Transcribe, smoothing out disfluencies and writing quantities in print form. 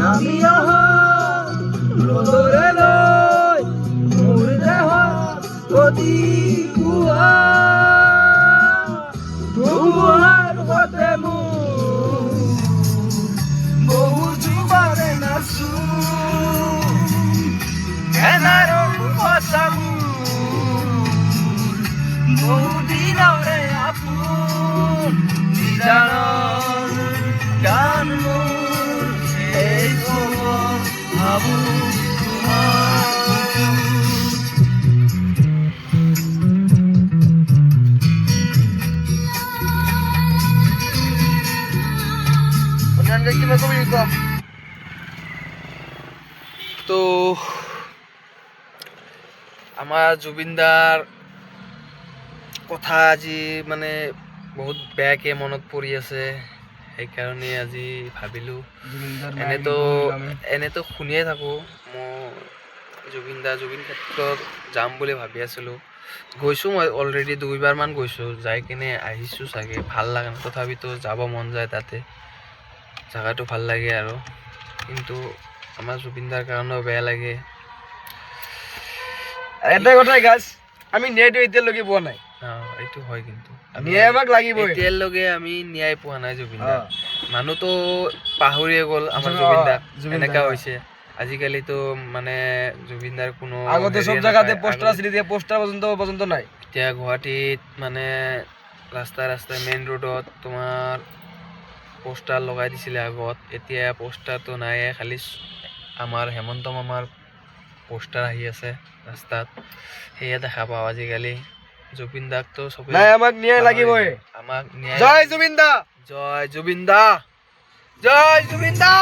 নামি অহা ৰ'দৰে লৈ মোৰ দেহত প্ৰতি পুৱা ধুমুহাৰ সতে মোৰ বহু যুৱাৰে নাচো এনাৰো সঁচা বহু দিনৰে আপোন নিজানৰ গান মোৰ এই খবৰ ভাবো কিবা কবি ক তো আমাৰ জুবিনদাৰ কথা আজি মানে বহুত বেয়াকে মনত পৰি আছে, সেইকাৰণে আজি ভাবিলোঁ এনেতো শুনিয়ে থাকোঁ মই জুবিন ক্ষেত্ৰত যাম বুলি ভাবি আছিলোঁ। গৈছোঁ মই অলৰেডি 2বাৰমান গৈছোঁ, যাই কিনে আহিছোঁ চাগে, ভাল লাগা নাই, তথাপিতো যাব মন যায় তাতে, জাগাটো ভাল লাগে আৰু। কিন্তু আমাৰ জুবিনদাৰ কাৰণেও বেয়া লাগে। এটাই কথাই গাছ, আমি ন্যায়টো এতিয়ালৈকে পোৱা নাই। এইটো হয়, কিন্তু ন্যায় আমাক লাগিবই। এতিয়ালৈকে আমি ন্যায় পোৱা নাই জুবিনদাক। মানুহতো পাহৰিয়ে গ'ল আমাৰ জুবিনদাক, এনেকা হৈছে। আজিকালিতো মানে জুবিনদাৰ কোনো আগতে সব জায়গাতে পোস্টাৰ আছিল, এতিয়া পোস্টাৰ পৰ্যন্ত নাই। এতিয়া গুৱাহাটীত মানে ৰাস্তাই মেইন ৰোডত তোমাৰ পোস্টাৰ লগাই দিছিলে আগত, এতিয়া পোস্টাৰটো নাই, খালি আমাৰ হেমন্ত মামাৰ পোস্টাৰ আহি আছে ৰাস্তাত, সেয়ে দেখা পাওঁ আজিকালি। জুবিন দাকতো সবে নাই, আমাক ন্যায় লাগিবই। আমাক ন্যায়। জয় জুবিন দা, জয় জুবিন দা, জয় জুবিন দা।